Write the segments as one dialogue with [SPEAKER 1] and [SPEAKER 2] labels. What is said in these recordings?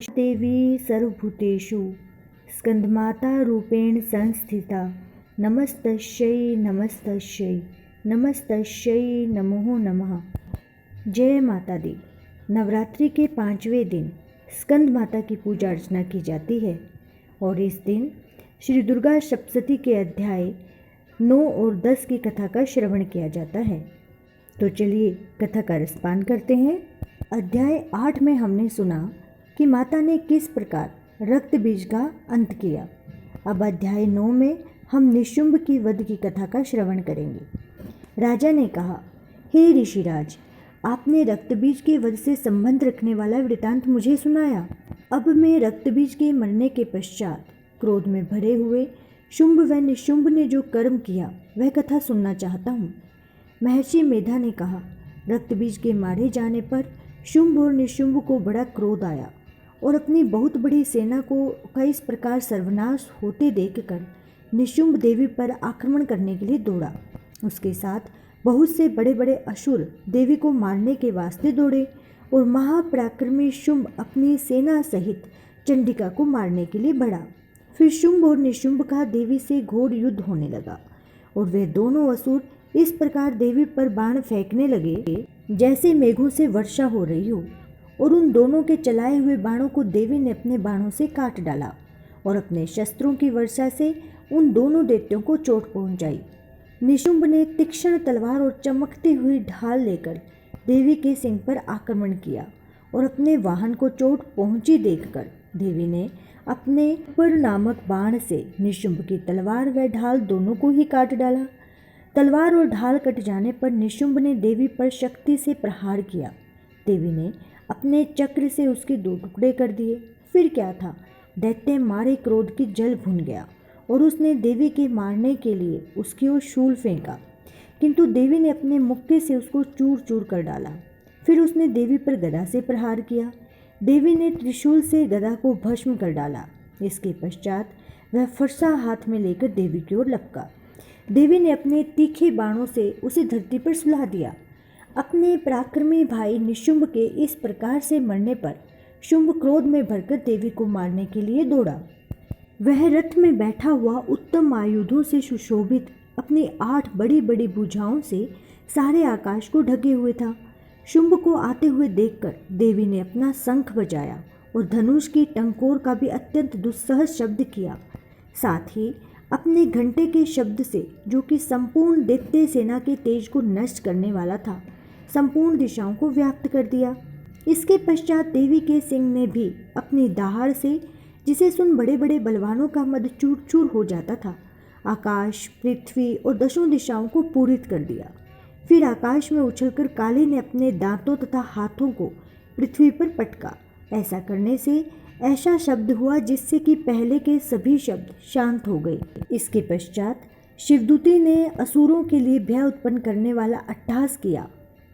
[SPEAKER 1] देवी सर्वभूतेषु स्कंदमाता रूपेण संस्थिता नमस्तस्यै नमस्तस्यै नमस्तस्यै नमो नमः। जय माता दी। नवरात्रि के 5वें दिन स्कंद माता की पूजा अर्चना की जाती है और इस दिन श्री दुर्गा सप्तशती के अध्याय 9 और 10 की कथा का श्रवण किया जाता है। तो चलिए कथा का रसपान करते हैं। अध्याय 8 में हमने सुना कि माता ने किस प्रकार रक्त बीज का अंत किया। अब अध्याय 9 में हम निशुंभ की वध की कथा का श्रवण करेंगे। राजा ने कहा, हे ऋषिराज, आपने रक्त बीज के वध से संबंध रखने वाला वृतांत मुझे सुनाया। अब मैं रक्त बीज के मरने के पश्चात क्रोध में भरे हुए शुंभ व निशुंभ ने जो कर्म किया वह कथा सुनना चाहता हूँ। महर्षि मेधा ने कहा, रक्त बीज के मारे जाने पर शुंभ और निशुंभ को बड़ा क्रोध आया और अपनी बहुत बड़ी सेना का इस प्रकार सर्वनाश होते देखकर निशुंभ देवी पर आक्रमण करने के लिए दौड़ा। उसके साथ बहुत से बड़े बड़े असुर देवी को मारने के वास्ते दौड़े और महापराक्रमी शुंभ अपनी सेना सहित चंडिका को मारने के लिए बढ़ा। फिर शुंभ और निशुंभ का देवी से घोर युद्ध होने लगा और वे दोनों असुर इस प्रकार देवी पर बाण फेंकने लगे जैसे मेघों से वर्षा हो रही हो, और उन दोनों के चलाए हुए बाणों को देवी ने अपने बाणों से काट डाला और अपने शस्त्रों की वर्षा से उन दोनों दैत्यों को चोट पहुंचाई। निशुंभ ने तीक्ष्ण तलवार और चमकती हुई ढाल लेकर देवी के सिंह पर आक्रमण किया और अपने वाहन को चोट पहुंची देखकर देवी ने अपने पर नामक बाण से निशुंभ की तलवार व ढाल दोनों को ही काट डाला। तलवार और ढाल कट जाने पर निशुंभ ने देवी पर शक्ति से प्रहार किया। देवी ने अपने चक्र से उसके 2 टुकड़े कर दिए। फिर क्या था, दैत्य मारे क्रोध की जल भुन गया और उसने देवी के मारने के लिए उसकी ओर शूल फेंका, किंतु देवी ने अपने मुक्के से उसको चूर चूर कर डाला। फिर उसने देवी पर गदा से प्रहार किया। देवी ने त्रिशूल से गदा को भस्म कर डाला। इसके पश्चात वह फरसा हाथ में लेकर देवी की ओर लपका। देवी ने अपने तीखे बाणों से उसे धरती पर सुला दिया। अपने पराक्रमी भाई निशुंभ के इस प्रकार से मरने पर शुंभ क्रोध में भरकर देवी को मारने के लिए दौड़ा। वह रथ में बैठा हुआ उत्तम आयुधों से सुशोभित अपनी 8 बड़ी बड़ी भुजाओं से सारे आकाश को ढके हुए था। शुंभ को आते हुए देखकर देवी ने अपना शंख बजाया और धनुष की टंकोर का भी अत्यंत दुस्सह शब्द किया। साथ ही अपने घंटे के शब्द से, जो कि संपूर्ण दैत्य सेना के तेज को नष्ट करने वाला था, संपूर्ण दिशाओं को व्याप्त कर दिया। इसके पश्चात देवी के सिंह ने भी अपनी दहाड़ से, जिसे सुन बड़े बड़े बलवानों का मद चूर चूर हो जाता था, आकाश, पृथ्वी और 10 दिशाओं को पूरित कर दिया। फिर आकाश में उछलकर काली ने अपने दांतों तथा हाथों को पृथ्वी पर पटका। ऐसा करने से ऐसा शब्द हुआ जिससे कि पहले के सभी शब्द शांत हो गए। इसके पश्चात शिवदूती ने असुरों के लिए भय उत्पन्न करने वाला अट्टहास किया,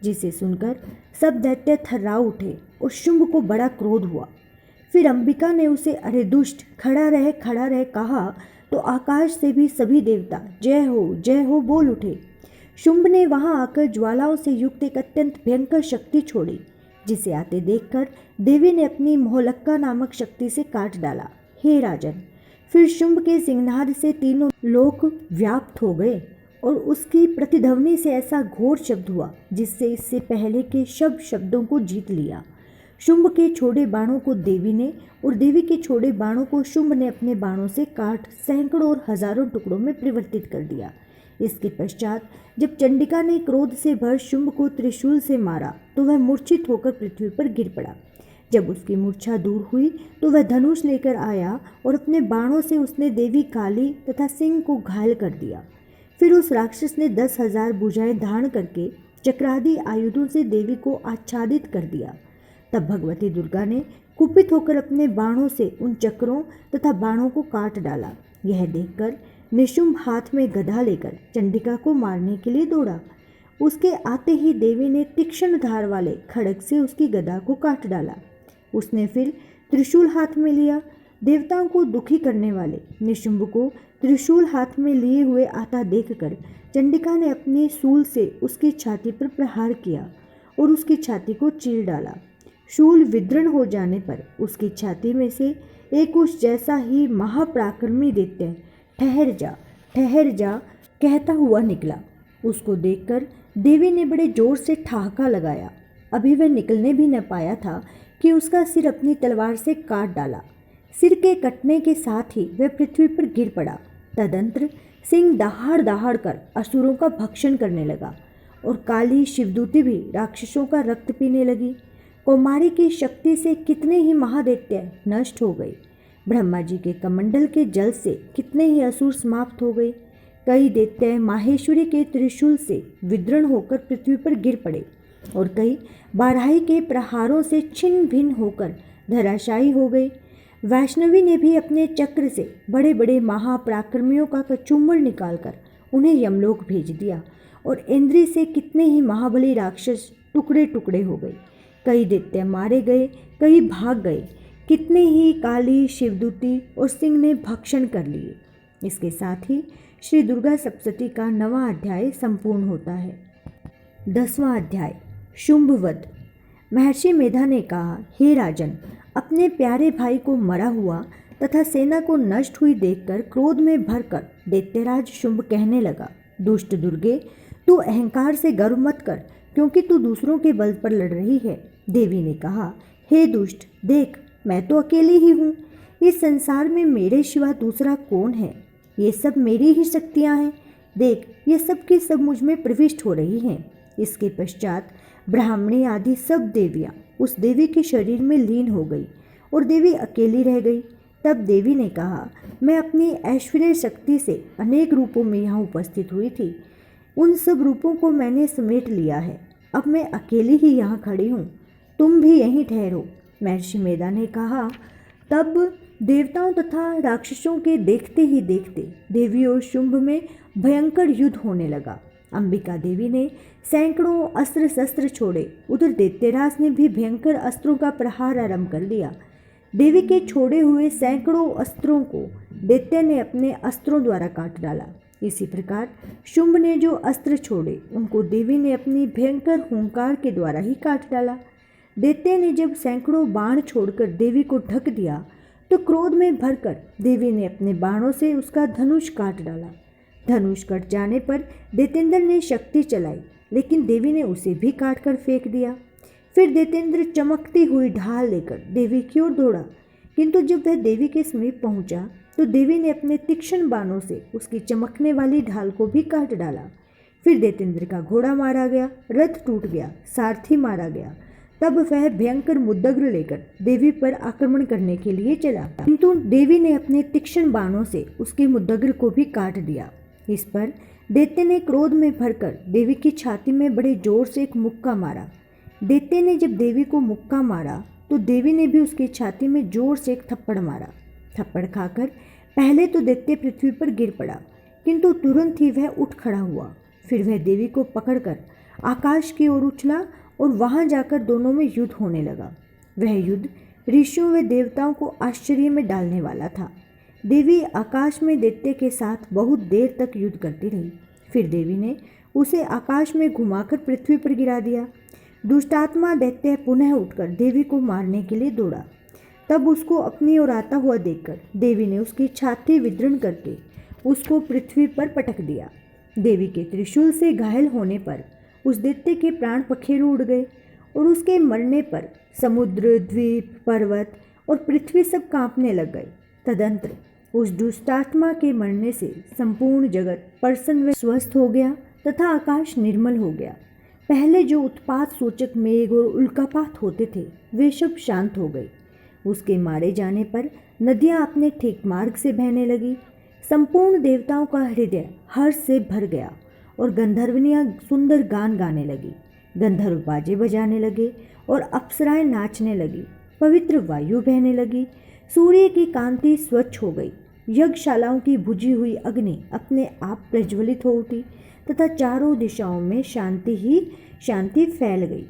[SPEAKER 1] जिसे सुनकर सब दैत्य थर्रा उठे और शुंभ को बड़ा क्रोध हुआ। फिर अंबिका ने उसे अरे दुष्ट, खड़ा रह कहा तो आकाश से भी सभी देवता जय हो बोल उठे। शुंभ ने वहां आकर ज्वालाओं से युक्त एक अत्यंत भयंकर शक्ति छोड़ी, जिसे आते देखकर देवी ने अपनी मोहलक्का नामक शक्ति से काट डाला। हे राजन, फिर शुंभ के सिंहनाद से तीनों लोक व्याप्त हो गए और उसकी प्रतिध्वनि से ऐसा घोर शब्द हुआ जिससे इससे पहले के शब्दों को जीत लिया। शुंभ के छोड़े बाणों को देवी ने और देवी के छोड़े बाणों को शुंभ ने अपने बाणों से काट सैकड़ों और हजारों टुकड़ों में परिवर्तित कर दिया। इसके पश्चात जब चंडिका ने क्रोध से भर शुंभ को त्रिशूल से मारा तो वह मूर्छित होकर पृथ्वी पर गिर पड़ा। जब उसकी मूर्छा दूर हुई तो वह धनुष लेकर आया और अपने बाणों से उसने देवी काली तथा सिंह को घायल कर दिया। फिर उस राक्षस ने 10,000 भुजाएं धारण करके चक्रादि आयुधों से देवी को आच्छादित कर दिया। तब भगवती दुर्गा ने कुपित होकर अपने बाणों से उन चक्रों तथा बाणों को काट डाला। यह देखकर निशुंभ हाथ में गदा लेकर चंडिका को मारने के लिए दौड़ा। उसके आते ही देवी ने तीक्ष्ण धार वाले खड्ग से उसकी गदा को काट डाला। उसने फिर त्रिशूल हाथ में लिया। देवताओं को दुखी करने वाले निशुंभ को त्रिशूल हाथ में लिए हुए आता देखकर चंडिका ने अपने शूल से उसकी छाती पर प्रहार किया और उसकी छाती को चीर डाला। शूल विदृढ़ हो जाने पर उसकी छाती में से एक उस जैसा ही महापराक्रमी दैत्य ठहर जा कहता हुआ निकला। उसको देखकर देवी ने बड़े जोर से ठहाका लगाया। अभी वह निकलने भी न पाया था कि उसका सिर अपनी तलवार से काट डाला। सिर के कटने के साथ ही वह पृथ्वी पर गिर पड़ा। तदंतर सिंह दहाड़ दहाड़ कर असुरों का भक्षण करने लगा और काली शिवदूती भी राक्षसों का रक्त पीने लगी। कौमारी की शक्ति से कितने ही महादैत्य नष्ट हो गए। ब्रह्मा जी के कमंडल के जल से कितने ही असुर समाप्त हो गए। कई दैत्य माहेश्वरी के त्रिशूल से विदृढ़ होकर पृथ्वी पर गिर पड़े और कई बाराही के प्रहारों से छिन्न भिन्न होकर धराशायी हो गए। वैष्णवी ने भी अपने चक्र से बड़े बड़े महापराक्रमियों का कचूमर निकालकर उन्हें यमलोक भेज दिया और इंद्री से कितने ही महाबली राक्षस टुकड़े टुकड़े हो गए। कई दैत्य मारे गए, कई भाग गए। कितने ही काली शिवदूती और सिंह ने भक्षण कर लिए। इसके साथ ही श्री दुर्गा सप्तशती का 9वां अध्याय संपूर्ण होता है। 10वां अध्याय शुंभवध। महर्षि मेधा ने कहा, हे राजन, अपने प्यारे भाई को मरा हुआ तथा सेना को नष्ट हुई देखकर क्रोध में भरकर दैत्यराज शुंभ कहने लगा, दुष्ट दुर्गे, तू अहंकार से गर्व मत कर, क्योंकि तू दूसरों के बल पर लड़ रही है। देवी ने कहा, हे दुष्ट, देख, मैं तो अकेली ही हूँ। इस संसार में मेरे सिवा दूसरा कौन है? ये सब मेरी ही शक्तियाँ हैं। देख, ये सब की सब मुझ में प्रविष्ट हो रही हैं। इसके पश्चात ब्राह्मणी आदि सब देवियाँ उस देवी के शरीर में लीन हो गई और देवी अकेली रह गई। तब देवी ने कहा, मैं अपनी ऐश्वर्य शक्ति से अनेक रूपों में यहाँ उपस्थित हुई थी। उन सब रूपों को मैंने समेट लिया है। अब मैं अकेली ही यहाँ खड़ी हूँ, तुम भी यहीं ठहरो। महर्षि मेधा ने कहा। तब देवताओं तथा राक्षसों के देखते ही देखते देवी और शुंभ में भयंकर युद्ध होने लगा। अंबिका देवी ने सैकड़ों अस्त्र शस्त्र छोड़े। उधर दैत्यराज ने भी भयंकर अस्त्रों का प्रहार आरंभ कर दिया। देवी के छोड़े हुए सैकड़ों अस्त्रों को दैत्य ने अपने अस्त्रों द्वारा काट डाला। इसी प्रकार शुंभ ने जो अस्त्र छोड़े उनको देवी ने अपनी भयंकर हुंकार के द्वारा ही काट डाला। दैत्य ने जब सैकड़ों बाण छोड़कर देवी को ढक दिया तो क्रोध में भरकर देवी ने अपने बाणों से उसका धनुष काट डाला। धनुष कट जाने पर दैत्येंद्र ने शक्ति चलाई, लेकिन देवी ने उसे भी काट कर फेंक दिया। फिर दैत्येंद्र चमकती हुई ढाल लेकर देवी की ओर दौड़ा, किंतु जब वह देवी के समीप पहुंचा तो देवी ने अपने तीक्ष्ण बाणों से उसकी चमकने वाली ढाल को भी काट डाला। फिर दैत्येंद्र का घोड़ा मारा गया, रथ टूट गया, सारथी मारा गया। तब वह भयंकर मुद्दग्र लेकर देवी पर आक्रमण करने के लिए चला, किंतु देवी ने अपने तीक्ष्ण बाणों से उसके मुद्दग्र को भी काट दिया। इस पर दैत्य ने क्रोध में भरकर देवी की छाती में बड़े जोर से एक मुक्का मारा। दैत्य ने जब देवी को मुक्का मारा तो देवी ने भी उसकी छाती में जोर से एक थप्पड़ मारा। थप्पड़ खाकर पहले तो दैत्य पृथ्वी पर गिर पड़ा, किंतु तुरंत ही वह उठ खड़ा हुआ। फिर वह देवी को पकड़कर आकाश की ओर उछला और वहां जाकर दोनों में युद्ध होने लगा। वह युद्ध ऋषियों व देवताओं को आश्चर्य में डालने वाला था। देवी आकाश में दैत्य के साथ बहुत देर तक युद्ध करती रही। फिर देवी ने उसे आकाश में घुमाकर पृथ्वी पर गिरा दिया। दुष्टात्मा दैत्य पुनः उठकर देवी को मारने के लिए दौड़ा। तब उसको अपनी ओर आता हुआ देखकर देवी ने उसकी छाती विदृढ़ करके उसको पृथ्वी पर पटक दिया। देवी के त्रिशूल से घायल होने पर उस दैत्य के प्राण पखेरु उड़ गए और उसके मरने पर समुद्र, द्वीप, पर्वत और पृथ्वी सब कांपने लग गए। तदंतर उस दुष्टात्मा के मरने से संपूर्ण जगत प्रसन्न व स्वस्थ हो गया तथा आकाश निर्मल हो गया। पहले जो उत्पात सूचक मेघ और उल्कापात होते थे वे सब शांत हो गए। उसके मारे जाने पर नदियां अपने ठीक मार्ग से बहने लगी। संपूर्ण देवताओं का हृदय हर्ष से भर गया और गंधर्वनियां सुंदर गान गाने लगी। गंधर्व बाजे बजाने लगे और अप्सराएं नाचने लगी। पवित्र वायु बहने लगी। सूर्य की कांति स्वच्छ हो गई। यज्ञशालाओं की बुझी हुई अग्नि अपने आप प्रज्वलित हो उठी तथा चारों दिशाओं में शांति ही शांति फैल गई।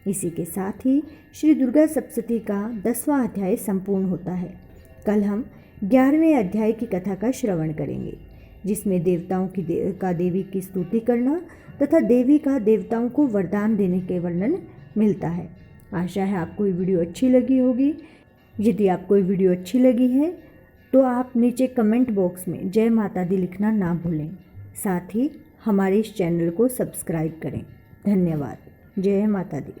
[SPEAKER 1] इसी के साथ ही श्री दुर्गा सप्तशती का 10वां अध्याय संपूर्ण होता है। कल हम 11वें अध्याय की कथा का श्रवण करेंगे, जिसमें देवताओं की देवी की स्तुति करना तथा देवी का देवताओं को वरदान देने के वर्णन मिलता है। आशा है आपको ये वीडियो अच्छी लगी होगी। यदि आपको ये वीडियो अच्छी लगी है तो आप नीचे कमेंट बॉक्स में जय माता दी लिखना ना भूलें। साथ ही हमारे इस चैनल को सब्सक्राइब करें। धन्यवाद। जय माता दी।